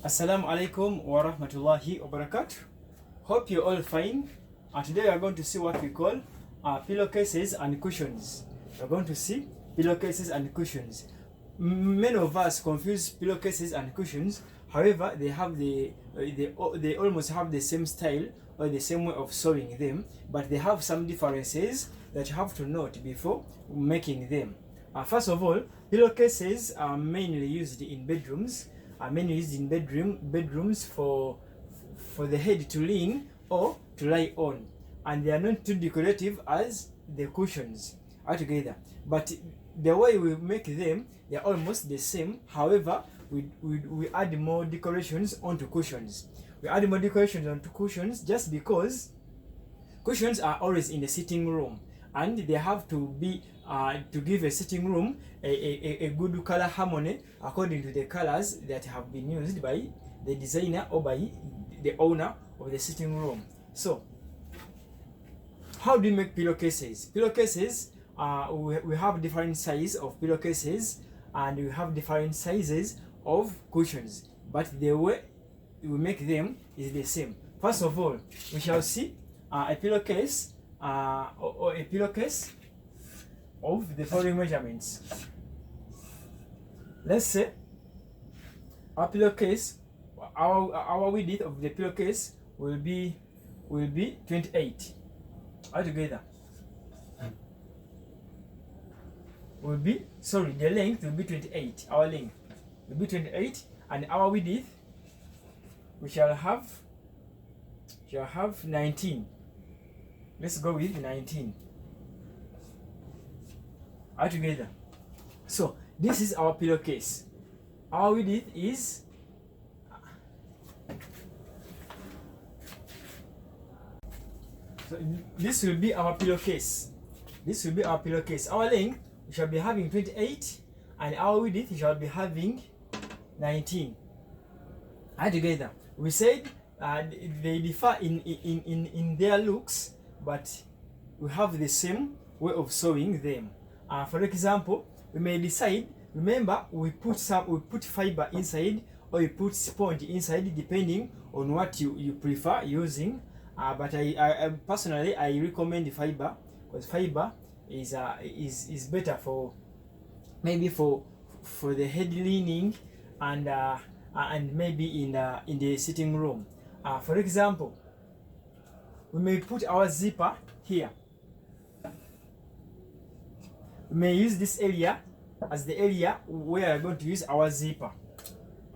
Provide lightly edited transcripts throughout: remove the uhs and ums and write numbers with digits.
Assalamu alaikum wa rahmatullahi wa barakatuh. Hope you're all fine. Today we are going to see what we call pillowcases and cushions. We're going to see pillowcases and cushions. Many of us confuse pillowcases and cushions. However, they almost have the same style or the same way of sewing them, but they have some differences that you have to note before making them. First of all, pillowcases are mainly used in bedrooms. Bedrooms for the head to lean or to lie on, and they are not too decorative as the cushions altogether. But the way we make them, they are almost the same. However, we add more decorations onto cushions. We add more decorations onto cushions just because cushions are always in the sitting room, and they have to be to give a sitting room a good color harmony according to the colors that have been used by the designer or by the owner of the sitting room. So, how do you make pillowcases? Pillowcases, we have different sizes of pillowcases, and we have different sizes of cushions, but the way we make them is the same. First of all, we shall see a pillowcase or a pillowcase of the following measurements. Let's say our pillowcase, our width of the pillowcase will be 28 altogether. The length will be 28. Our length will be 28, and our width we shall have 19. Let's go with 19 altogether. So this is our pillowcase. Our width is this will be our pillowcase. Our length we shall be having 28, and our width we shall be having 19 altogether. We said they differ in their looks, but we have the same way of sewing them. For example, we may decide, remember, we put fiber inside, or we put sponge inside, depending on what you prefer using. But I personally recommend fiber, because fiber is better for maybe for the head leaning and maybe in the sitting room. For example, we may put our zipper here. We may use this area as the area where we are going to use our zipper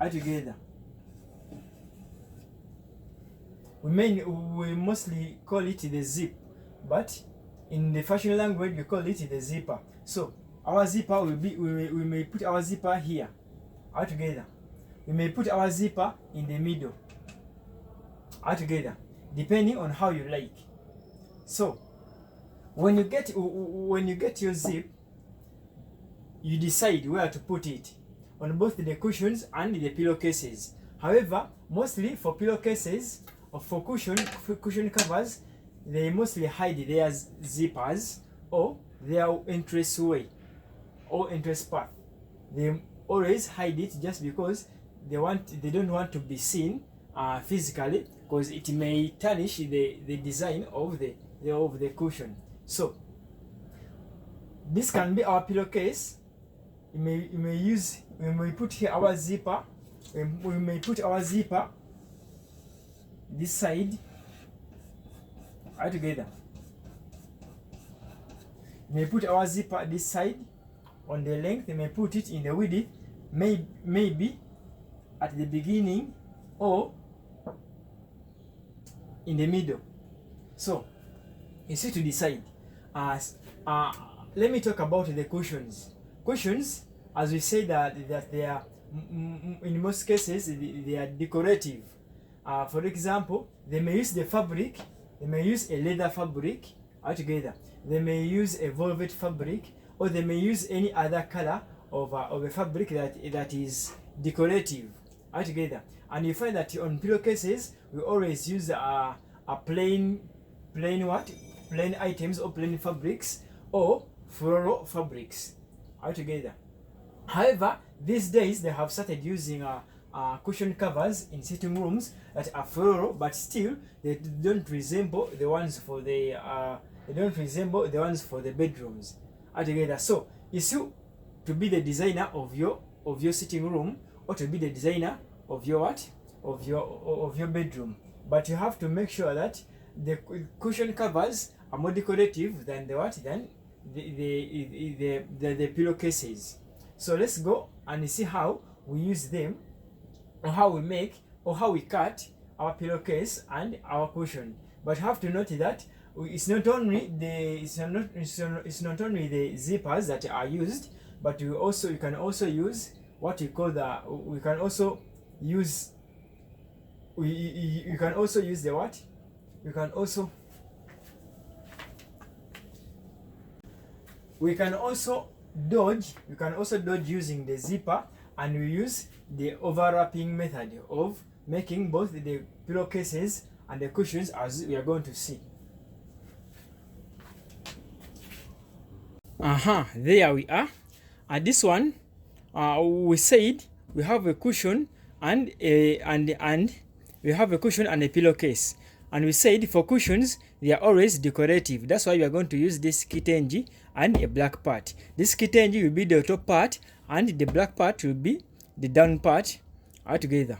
altogether. We mostly call it the zip, but in the fashion language we call it the zipper. So our zipper will be, we may put our zipper here altogether. We may put our zipper in the middle altogether, depending on how you like. So when you get your zip, you decide where to put it on both the cushions and the pillowcases. However, mostly for pillowcases or for cushion covers, they mostly hide their zippers or their entrance way or entrance path. They always hide it just because they don't want to be seen physically, because it may tarnish the design of the cushion. So this can be our pillowcase. We may put here our zipper. We may put our zipper this side altogether. We may put our zipper this side on the length. We may put it in the width, maybe at the beginning or in the middle. So it's you to decide. Let me talk about the cushions. Cushions, as we say that they are, in most cases, they are decorative. For example, they may use the fabric. They may use a leather fabric altogether. They may use a velvet fabric, or they may use any other color of a fabric that is decorative altogether. And you find that on pillowcases we always use plain items or plain fabrics or floral fabrics altogether. However, these days they have started using cushion covers in sitting rooms that are floral, but still they don't resemble the ones for the bedrooms altogether. So it's you to be the designer of your sitting room, or to be the designer of your your bedroom, but you have to make sure that the cushion covers are more decorative than the pillowcases. So let's go and see how we use them, or how we make, or how we cut our pillowcase and our cushion. But you have to note that it's not only the zippers that are used, but you can also use what we call the we can also use the what we can also dodge using the zipper, and we use the overlapping method of making both the pillowcases and the cushions, as we are going to see. There we are. And this one, we said we have a cushion and we have a cushion and a pillowcase. And we said for cushions, they are always decorative. That's why we are going to use this kitenji and a black part. This kitenji will be the top part, and the black part will be the down part altogether.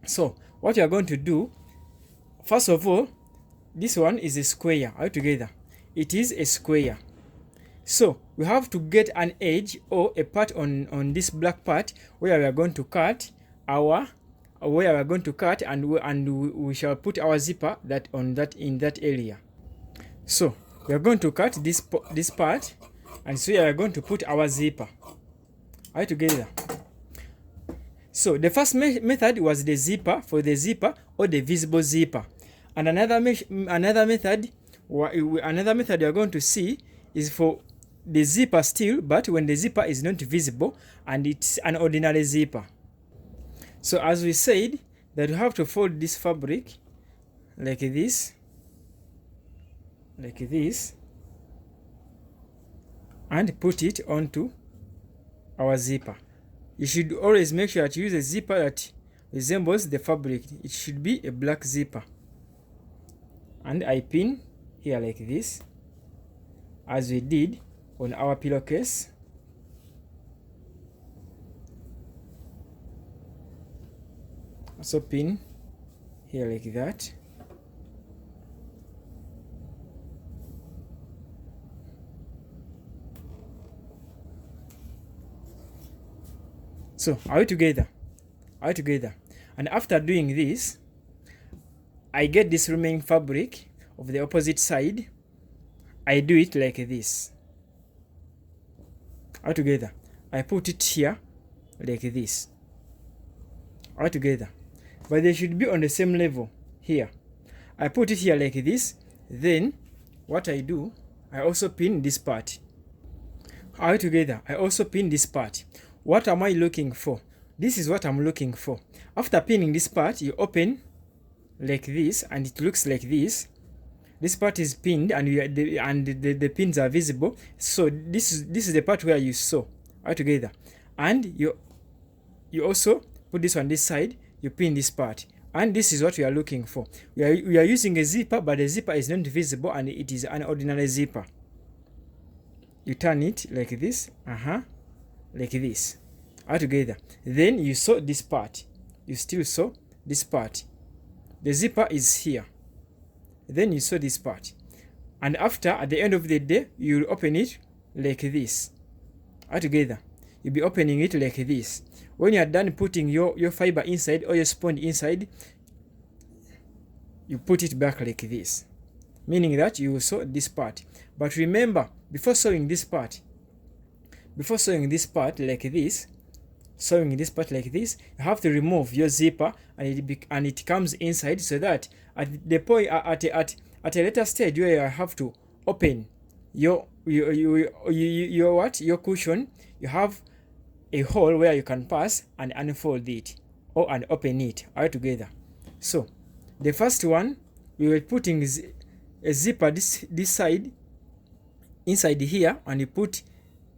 So what we are going to do, first of all, this one is a square altogether. It is a square. So we have to get an edge or a part on this black part where we are going to cut and we shall put our zipper in that area. So we are going to cut this part, and so we are going to put our zipper right together. So the first method was the zipper, for the zipper or the visible zipper, and another method we are going to see is for the zipper still, but when the zipper is not visible and it's an ordinary zipper. So as we said, that you have to fold this fabric like this, and put it onto our zipper. You should always make sure that you use a zipper that resembles the fabric. It should be a black zipper. And I pin here like this, as we did on our pillowcase. Also pin here like that. So are we together? And after doing this, I get this remaining fabric of the opposite side. I do it like this. All together. I put it here like this. All together. But they should be on the same level here. I put it here like this. Then what I do, I also pin this part. All together. I also pin this part. What am I looking for? This is what I'm looking for. After pinning this part, you open like this, and it looks like this. This part is pinned, and the pins are visible. So this is the part where you sew all together, and you also put this on this side. You pin this part, and this is what we are looking for. We are using a zipper, but the zipper is not visible, and it is an ordinary zipper. You turn it like this, like this, all together. Then you sew this part. You still sew this part. The zipper is here. Then you sew this part, and after, at the end of the day, you will open it like this all together. You'll be opening it like this. When you are done putting your fiber inside, or your sponge inside, you put it back like this, meaning that you will sew this part. But remember, before sewing this part like this, you have to remove your zipper, and it comes inside, so that at the point at a later stage where you have to open your cushion, you have a hole where you can pass and unfold it and open it all together. So the first one, we were putting a zipper this side inside here, and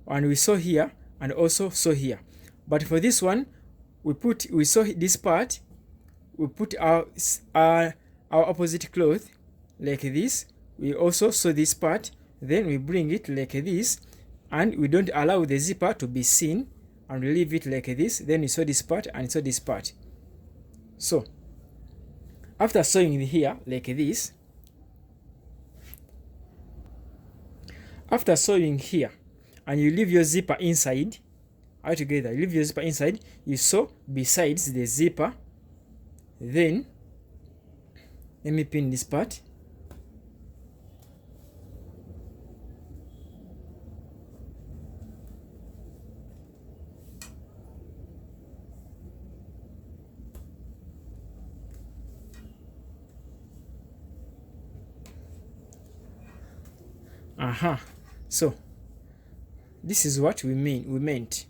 we sew here and also sew here. But for this one, we sew this part, we put our opposite cloth like this, we also sew this part, then we bring it like this, and we don't allow the zipper to be seen, and we leave it like this. Then we sew this part and sew this part. So after sewing here like this, after sewing here, and you leave your zipper inside, all together, you leave your zipper inside, you sew besides the zipper. Then let me pin this part. So this is what we meant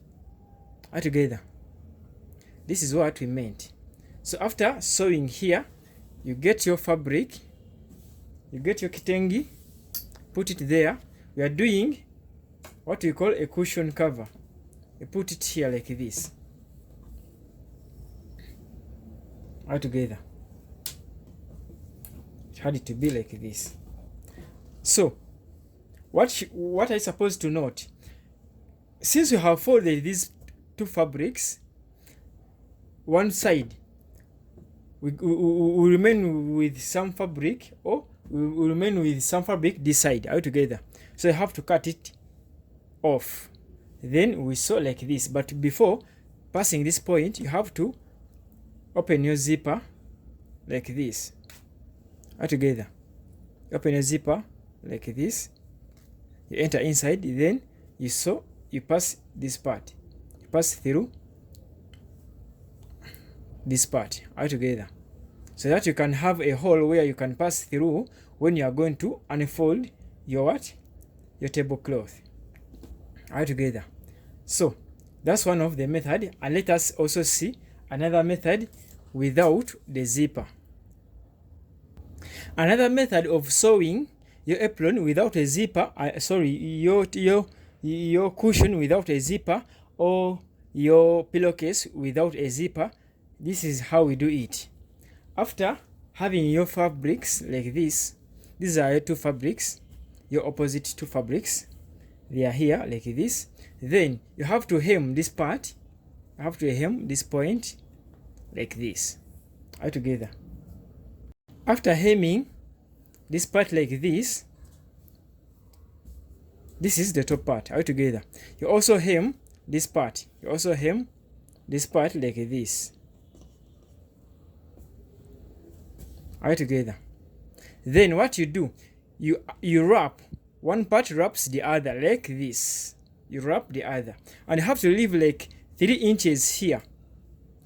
all together. This is what we meant. So after sewing here, you get your fabric, you get your kitenge, put it there. We are doing what we call a cushion cover. You put it here like this, all together. It had it to be like this. So what I supposed to note, since we have folded these two fabrics, one side we remain with some fabric, or we remain with some fabric this side all together. So you have to cut it off. Then we sew like this. But before passing this point, you have to open your zipper like this all together. Open your zipper like this. You enter inside, then you sew, you pass this part, you pass through this part all together, so that you can have a hole where you can pass through when you are going to unfold your your tablecloth all together. So that's one of the method, and let us also see another method without the zipper. Another method of sewing your apron without a zipper, your cushion without a zipper, or your pillowcase without a zipper. This is how we do it. After having your fabrics like this, these are your two fabrics, your opposite two fabrics, they are here like this. Then you have to hem this part, you have to hem this point like this all together. After hemming this part like this, this is the top part all together. You also hem this part, you also hem this part like this all together. Then what you do, you wrap one part, wraps the other like this. You wrap the other, and you have to leave like 3 inches here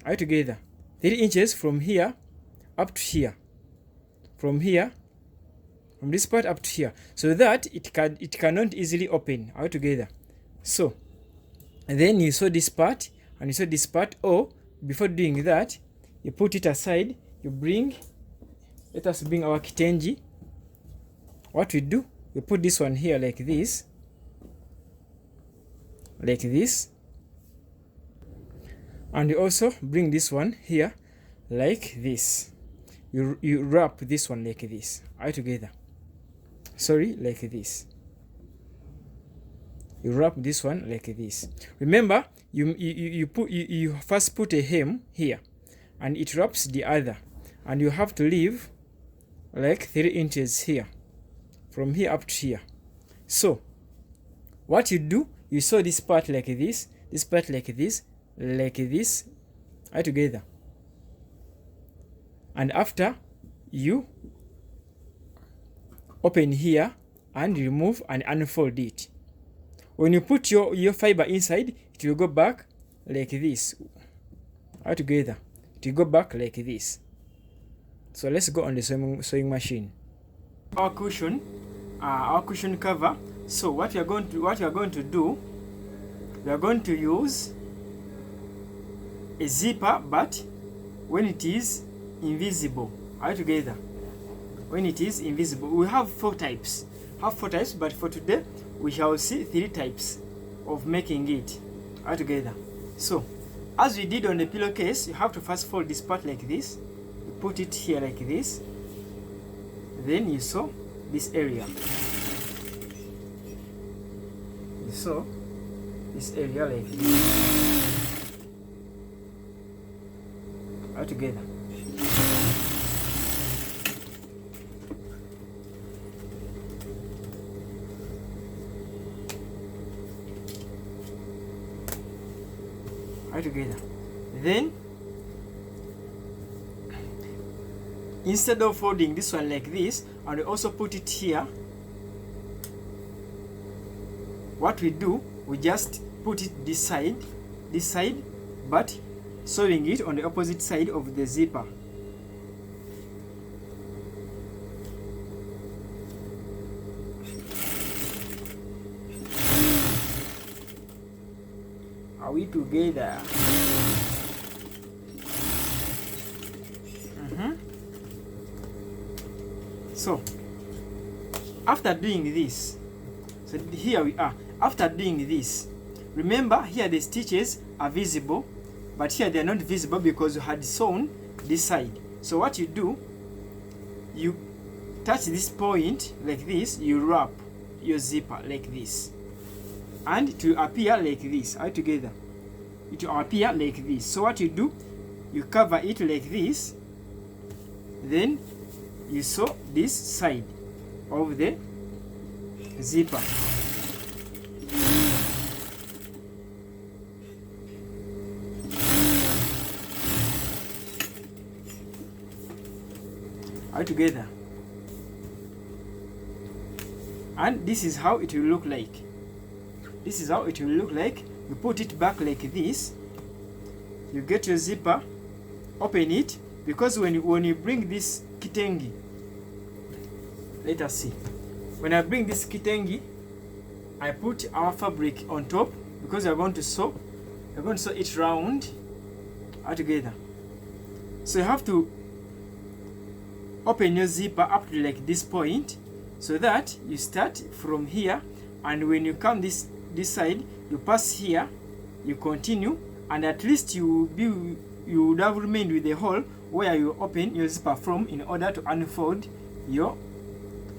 all together. 3 inches from here up to here, from this part up to here, so that it cannot easily open all together. So then you sew this part and you sew this part, or before doing that, you put it aside. You bring, let us bring our kitenge. What we do, we put this one here like this, and you also bring this one here like this. You wrap this one like this all together, like this. You wrap this one like this. Remember, you first put a hem here, and it wraps the other, and you have to leave like 3 inches here, from here up to here. So what you do, you sew this part like this, this part like this all together. And after, you open here and remove and unfold it. When you put your fiber inside, it will go back like this all together. It will go back like this. So let's go on the sewing machine. Our cushion cover. So what you are going to do, we are going to use a zipper, but when it is invisible all together. When it is invisible, we have 4 types. But for today we shall see 3 types of making it all together. So as we did on the pillowcase, you have to first fold this part like this, you put it here like this, then you sew this area. You sew this area like this, all together. All together. Then instead of folding this one like this, and we also put it here, what we do, we just put it this side, but sewing it on the opposite side of the zipper. Are we together? So after doing this, so here we are. After doing this, remember here the stitches are visible, but here they are not visible because you had sewn this side. So what you do, you touch this point like this, you wrap your zipper like this, and it will appear like this. All together, it will appear like this. So what you do, you cover it like this, then you sew this side of the zipper. All together. And this is how it will look like. This is how it will look like. You put it back like this. You get your zipper, open it, because when you bring this kitengi, let us see. When I bring this kitengi, I put our fabric on top because we are going to sew. We're going to sew it round all together. So you have to open your zipper up to like this point, so that you start from here, and when you come this side, you pass here, you continue, and at least you would have remained with the hole where you open your zipper from in order to unfold your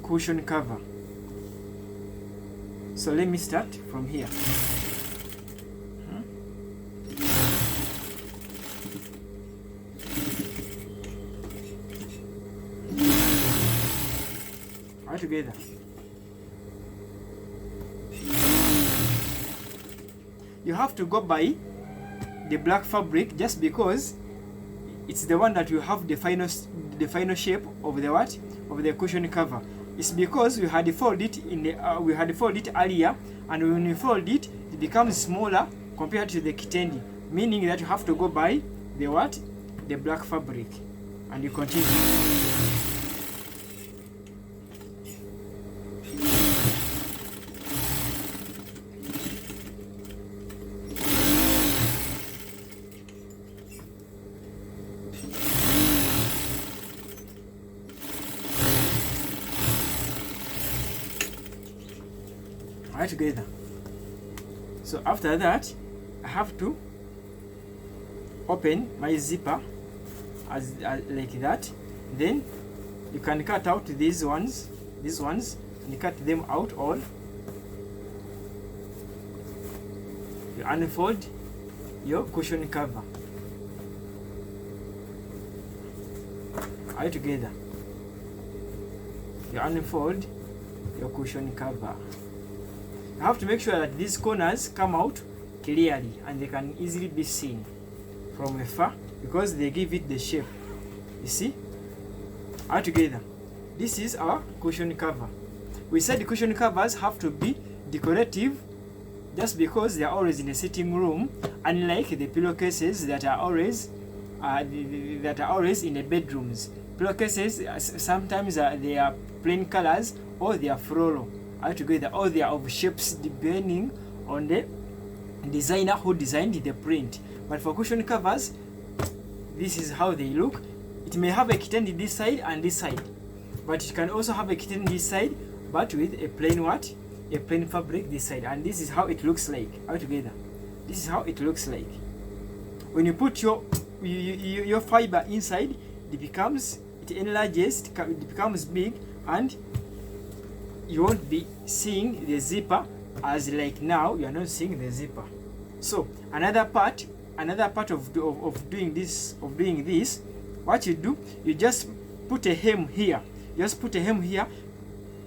cushion cover. So let me start from here. All together. You have to go by the black fabric just because it's the one that will have the final shape of the what? Of the cushion cover. It's because we had folded it in the we had folded it earlier, and when you fold it, it becomes smaller compared to the kitendi, meaning that you have to go by the what? The black fabric, and you continue. Right together. So after that, I have to open my zipper as like that. Then you can cut out these ones, and you cut them out all. You unfold your cushion cover. Right together. You unfold your cushion cover. You have to make sure that these corners come out clearly and they can easily be seen from afar because they give it the shape. You see? All together. This is our cushion cover. We said the cushion covers have to be decorative just because they are always in a sitting room, unlike the pillowcases that are always in the bedrooms. Pillowcases sometimes they are plain colors or they are floral. All together, or they are of shapes depending on the designer who designed the print. But for cushion covers, this is how they look. It may have a kitendi this side and this side, but it can also have a kitendi this side, but with a plain what? A plain fabric this side. And this is how it looks like. All together, this is how it looks like. when you put your fiber inside, it enlarges, it becomes big, and you won't be seeing the zipper as like now you are not seeing the zipper. So another part of doing this, what you do, you just put a hem here. Just put a hem here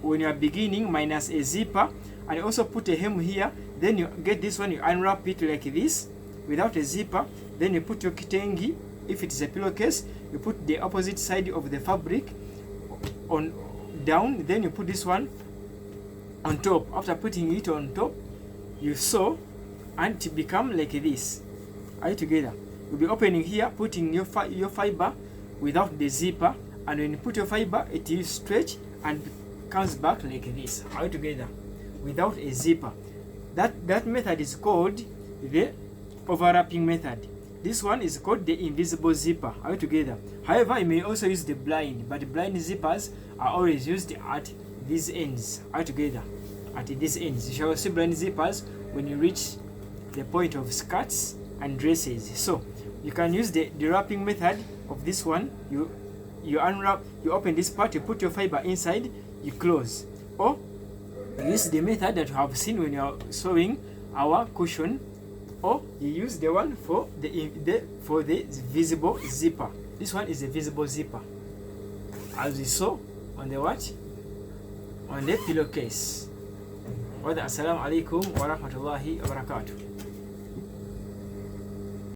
when you are beginning, minus a zipper, and also put a hem here. Then you get this one, you unwrap it like this without a zipper. Then you put your kitengi. If it is a pillowcase, you put the opposite side of the fabric on down. Then you put this one on top. After putting it on top, you sew and to become like this. Are you together? You'll be opening here, putting your fiber without the zipper, and when you put your fiber, it will stretch and comes back like this. Are you together? Without a zipper. That method is called the overlapping method. This one is called the invisible zipper. Are you together? However, you may also use the blind, but blind zippers are always used at these ends. Are you together? At these ends. You shall see blind zippers when you reach the point of skirts and dresses. So you can use the wrapping method of this one. You unwrap, you open this part, you put your fiber inside, you close. Or you use the method that you have seen when you are sewing our cushion, or you use the one for the visible zipper. This one is a visible zipper, as we saw on the what? On the pillowcase. Assalamu alaikum wa rahmatullahi wa barakatuh.